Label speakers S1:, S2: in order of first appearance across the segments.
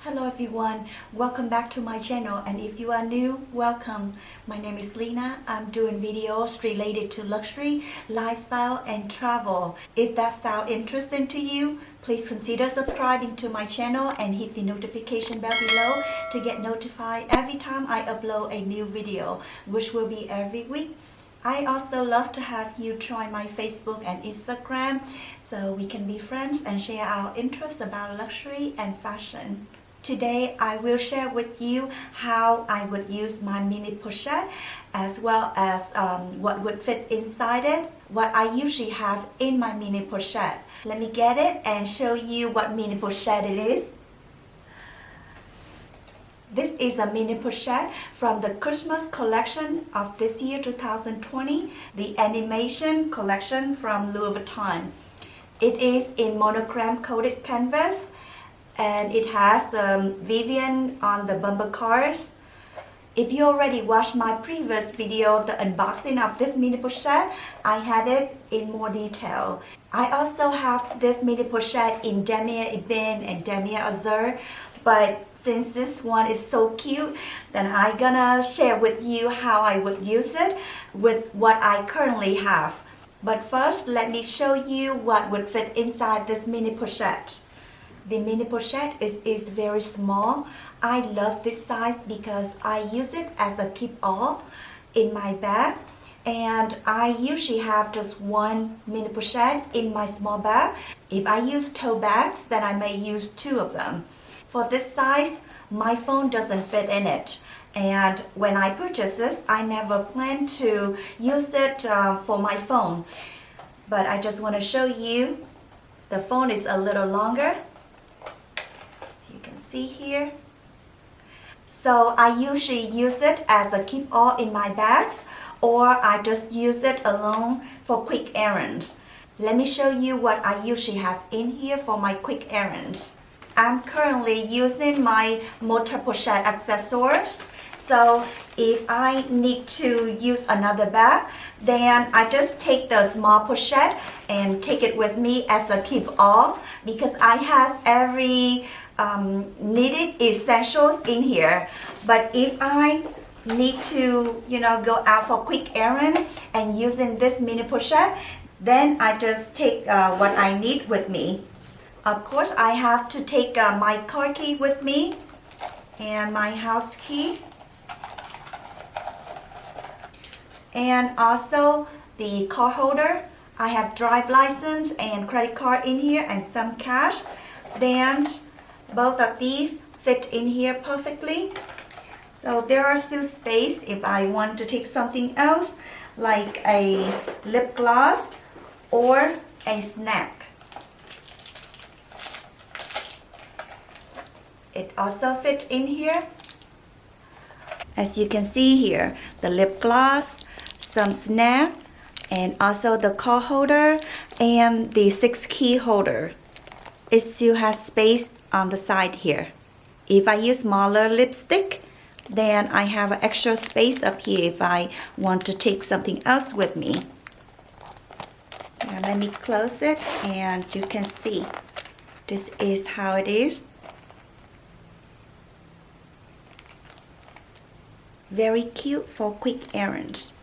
S1: Hello everyone, welcome back to my channel, and if you are new, welcome. My name is Lena. I'm doing videos related to luxury, lifestyle and travel. If that sounds interesting to you, please consider subscribing to my channel and hit the notification bell below to get notified every time I upload a new video, which will be every week. I also love to have you join my Facebook and Instagram so we can be friends and share our interests about luxury and fashion. Today I will share with you how I would use my mini pochette, as well as what would fit inside it, what I usually have in my mini pochette. Let me get it and show you what mini pochette it is. This is a mini pochette from the Christmas collection of this year 2020, the animation collection from Louis Vuitton. It is in monogram coated canvas and it has VUITTON on the bumper cars. If you already watched my previous video, the unboxing of this mini pochette, I had it in more detail. I also have this mini pochette in damier ebene and damier azur, but since this one is so cute, then I'm gonna share with you how I would use it with what I currently have. But first, let me show you what would fit inside this mini pochette. The mini pochette is very small. I love this size because I use it as a keep-all in my bag. And I usually have just one mini pochette in my small bag. If I use tote bags, then I may use two of them. For this size, my phone doesn't fit in it. And when I purchased this, I never planned to use it for my phone. But I just want to show you, the phone is a little longer. So you can see here. So I usually use it as a keep-all in my bags, or I just use it alone for quick errands. Let me show you what I usually have in here for my quick errands. I'm currently using my motor pochette accessories. So if I need to use another bag, then I just take the small pochette and take it with me as a keep-all, because I have every needed essentials in here. But if I need to, go out for quick errand and using this mini pochette, then I just take what I need with me. Of course, I have to take my car key with me and my house key, and also the car holder. I have drive license and credit card in here and some cash. Then both of these fit in here perfectly. So there are still space if I want to take something else, like a lip gloss or a snack. It also fits in here. As you can see here, the lip gloss, some snack, and also the card holder and the 6 key holder. It still has space on the side here. If I use smaller lipstick, then I have an extra space up here if I want to take something else with me. Now let me close it and you can see this is how it is. Very cute for quick errands.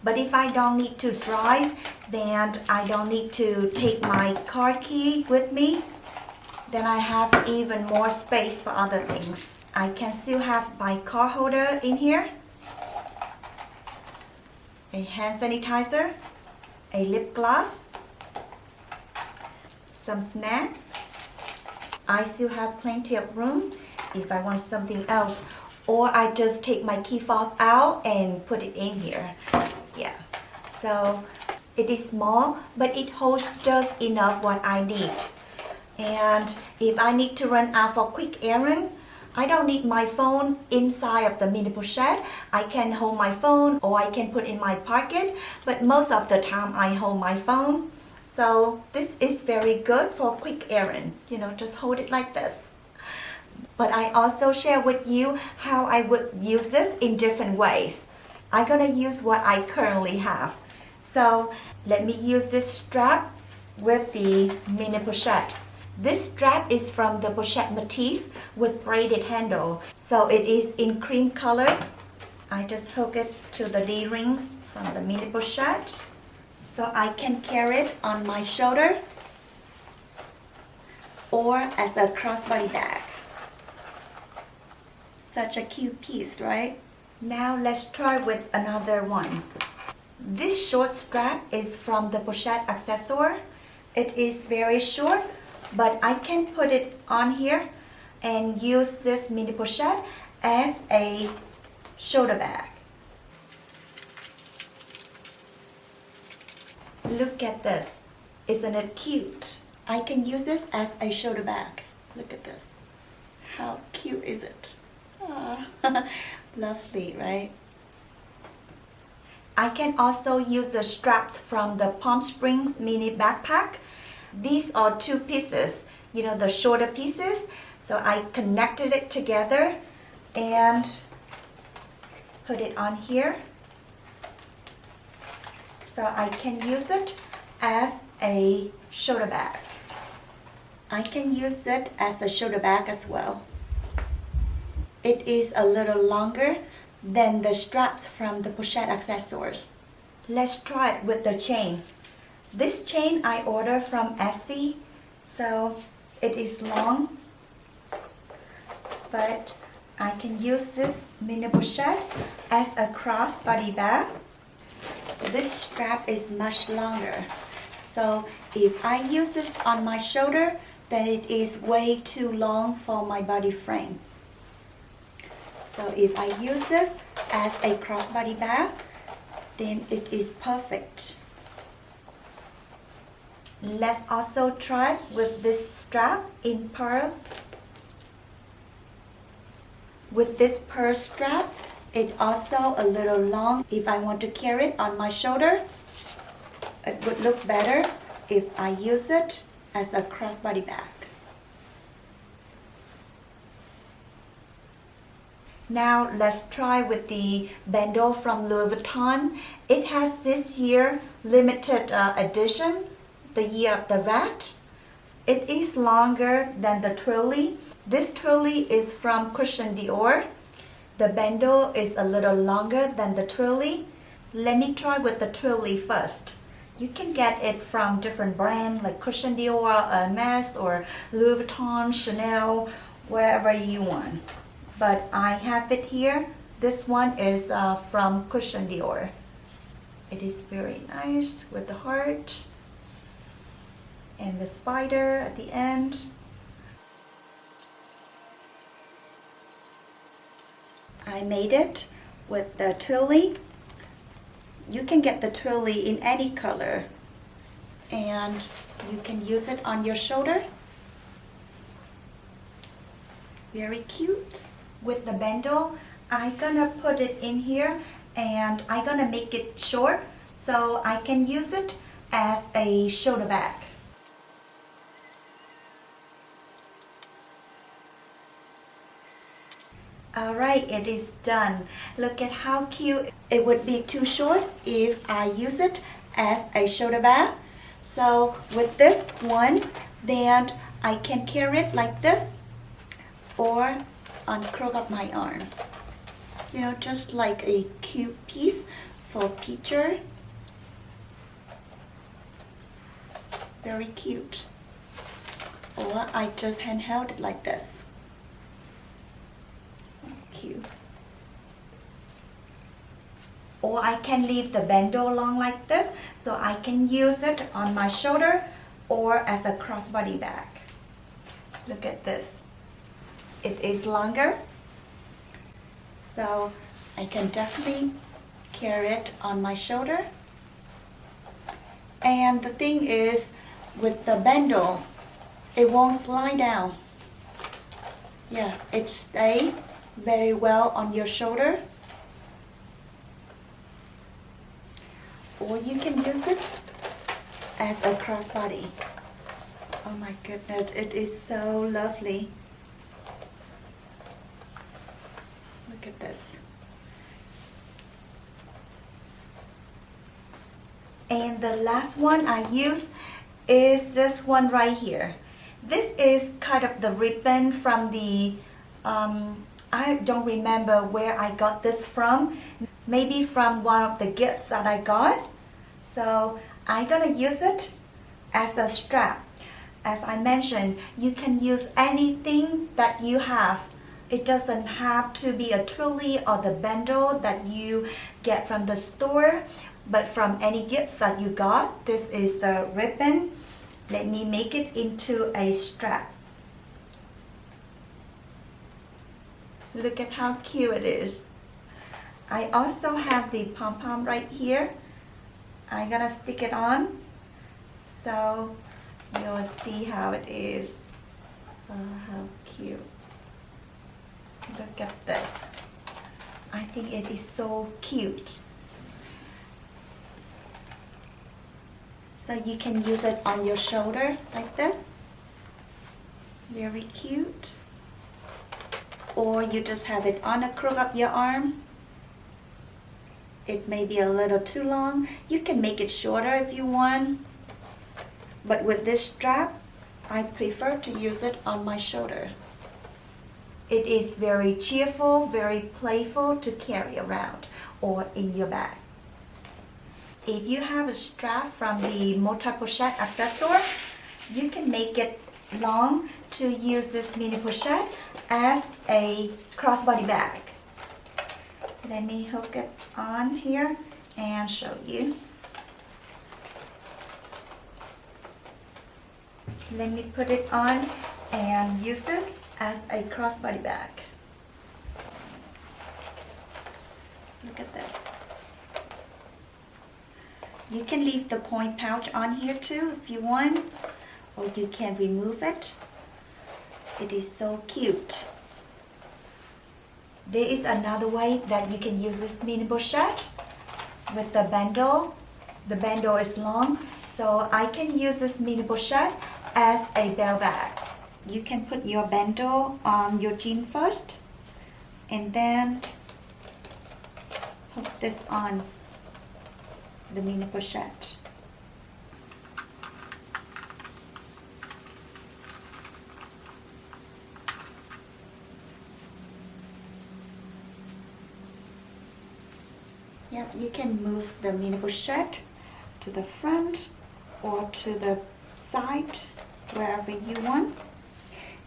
S1: But if I don't need to drive, then I don't need to take my car key with me. Then I have even more space for other things. I can still have my car holder in here, a hand sanitizer, a lip gloss, some snack. I still have plenty of room if I want something else. Or I just take my key fob out and put it in here. Yeah, so it is small, but it holds just enough what I need. And if I need to run out for quick errand, I don't need my phone inside of the mini pochette. I can hold my phone or I can put in my pocket, but most of the time I hold my phone. So this is very good for quick errand. Just hold it like this. But I also share with you how I would use this in different ways. I'm gonna use what I currently have. So let me use this strap with the mini pochette. This strap is from the Pochette Matisse with braided handle. So it is in cream color. I just hook it to the D-rings from the Mini Pochette. So I can carry it on my shoulder or as a crossbody bag. Such a cute piece, right? Now let's try with another one. This short strap is from the Pochette accessory. It is very short, but I can put it on here and use this Mini Pochette as a shoulder bag. Look at this. Isn't it cute? I can use this as a shoulder bag. Look at this. How cute is it? Ah, lovely, right? I can also use the straps from the Palm Springs mini backpack. These are two pieces, you know, the shorter pieces. So I connected it together and put it on here. So I can use it as a shoulder bag. I can use it as a shoulder bag as well. It is a little longer than the straps from the Pochette accessories. Let's try it with the chain. This chain I ordered from Etsy, so it is long, but I can use this Mini Pochette as a crossbody bag. This strap is much longer, so if I use this on my shoulder, then it is way too long for my body frame. So if I use it as a crossbody bag, then it is perfect. Let's also try with this strap in pearl. With this pearl strap, it's also a little long. If I want to carry it on my shoulder, it would look better if I use it as a crossbody bag. Now let's try with the bandeau from Louis Vuitton. It has this year limited edition, the year of the rat. It is longer than the trolley. This trolley is from Christian Dior. The bandeau is a little longer than the trolley. Let me try with the trolley first. You can get it from different brands like Christian Dior, Hermes, or Louis Vuitton, Chanel, wherever you want. But I have it here. This one is from Christian Dior. It is very nice with the heart and the spider at the end. I made it with the tulle. You can get the tulle in any color, and you can use it on your shoulder. Very cute. With the bandeau, I'm gonna put it in here and I'm gonna make it short so I can use it as a shoulder bag. Alright, it is done. Look at how cute. It would be too short if I use it as a shoulder bag. So with this one, then I can carry it like this or uncrook up my arm. You know, just like a cute piece for picture. Very cute. Or I just handheld it like this. Cute. Or I can leave the bandeau long like this, so I can use it on my shoulder or as a crossbody bag. Look at this. It is longer, so I can definitely carry it on my shoulder. And the thing is, with the bandeau, it won't slide down. Yeah, it stays very well on your shoulder. Or you can use it as a crossbody. Oh my goodness, it is so lovely. Look at this. And the last one I use is this one right here. This is kind of the ribbon from the, I don't remember where I got this from. Maybe from one of the gifts that I got. So I'm gonna use it as a strap. As I mentioned, you can use anything that you have. It doesn't have to be a twirly or the bundle that you get from the store, but from any gifts that you got. This is the ribbon. Let me make it into a strap. Look at how cute it is. I also have the pom-pom right here. I'm gonna stick it on so you'll see how it is. Oh, how cute. Look at this. I think it is so cute. So you can use it on your shoulder like this. Very cute. Or you just have it on a crook of your arm. It may be a little too long. You can make it shorter if you want. But with this strap, I prefer to use it on my shoulder. It is very cheerful, very playful to carry around or in your bag. If you have a strap from the Mini Pochette accessory, you can make it long to use this Mini Pochette as a crossbody bag. Let me hook it on here and show you. Let me put it on and use it as a crossbody bag. Look at this. You can leave the coin pouch on here too if you want, or you can remove it. It is so cute. There is another way that you can use this Mini Pochette with the bundle. The bundle is long, so I can use this Mini Pochette as a bell bag. You can put your bundle on your jean first, and then hook this on the Mini Pochette. Yep, you can move the Mini Pochette to the front or to the side, wherever you want,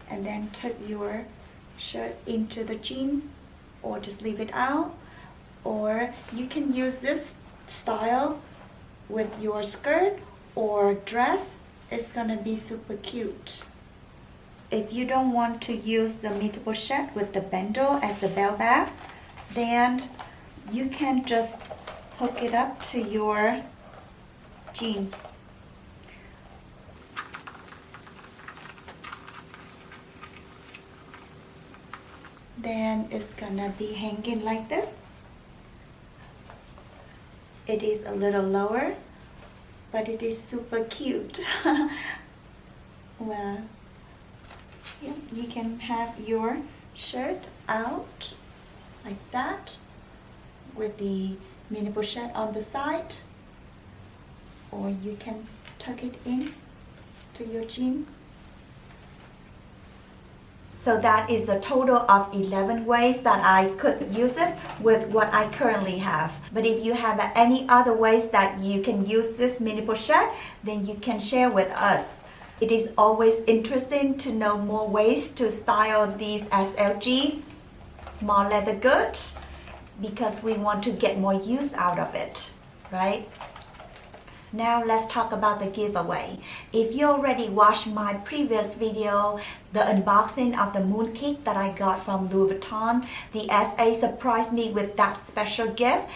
S1: and then tuck your shirt into the jean, or just leave it out. Or you can use this style with your skirt or dress. It's gonna be super cute. If you don't want to use the Mini Pochette with the bundle as a bell bag, then you can just hook it up to your jean. Then it's gonna be hanging like this. It is a little lower, but it is super cute. Well, yeah, you can have your shirt out like that with the Mini Pochette on the side, or you can tuck it in to your jean. So that is a total of 11 ways that I could use it with what I currently have. But if you have any other ways that you can use this Mini Pochette, then you can share with us. It is always interesting to know more ways to style these SLG, small leather goods, because we want to get more use out of it, right? Now let's talk about the giveaway. If you already watched my previous video, the unboxing of the mooncake that I got from Louis Vuitton, the SA surprised me with that special gift.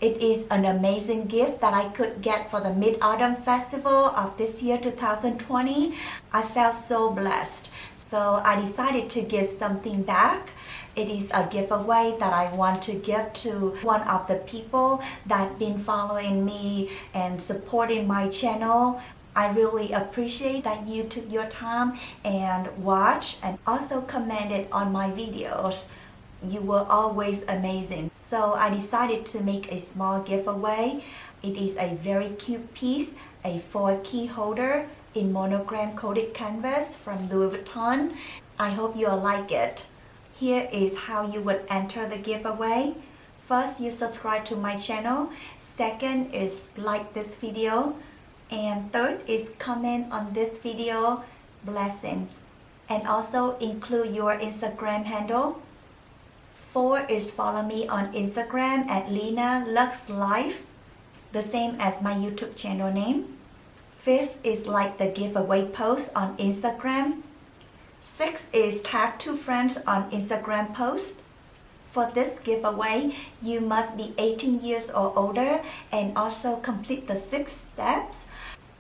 S1: It is an amazing gift that I could get for the Mid-Autumn Festival of this year 2020. I felt so blessed. So I decided to give something back. It is a giveaway that I want to give to one of the people that been following me and supporting my channel. I really appreciate that you took your time and watched and also commented on my videos. You were always amazing. So I decided to make a small giveaway. It is a very cute piece, a foil key holder in monogram coated canvas from Louis Vuitton. I hope you'll like it. Here is how you would enter the giveaway. First, you subscribe to my channel. Second is like this video. And third is comment on this video. Blessing. And also include your Instagram handle. 4 is follow me on Instagram at Lena Lux Life, the same as my YouTube channel name. 5th is like the giveaway post on Instagram. 6th is tag 2 friends on Instagram post. For this giveaway, you must be 18 years or older and also complete the 6 steps.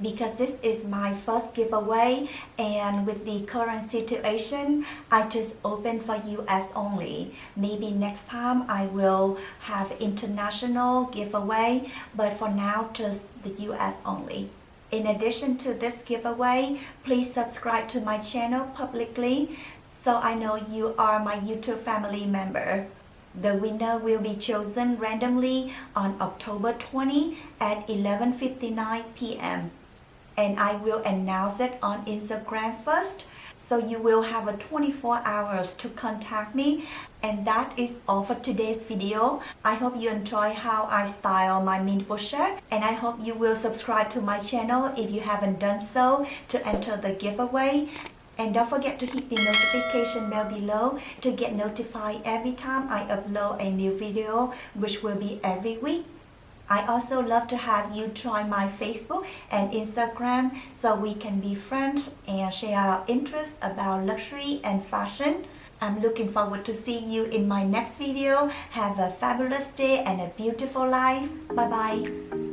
S1: Because this is my first giveaway and with the current situation, I just open for US only. Maybe next time I will have international giveaway, but for now just the US only. In addition to this giveaway, please subscribe to my channel publicly so I know you are my YouTube family member. The winner will be chosen randomly on October 20 at 11:59 p.m. And I will announce it on Instagram first, so you will have a 24 hours to contact me. And that is all for today's video. I hope you enjoy how I style my mini pochette, and I hope you will subscribe to my channel if you haven't done so to enter the giveaway. And don't forget to hit the notification bell below to get notified every time I upload a new video, which will be every week. I also love to have you join my Facebook and Instagram so we can be friends and share our interests about luxury and fashion. I'm looking forward to see you in my next video. Have a fabulous day and a beautiful life. Bye bye.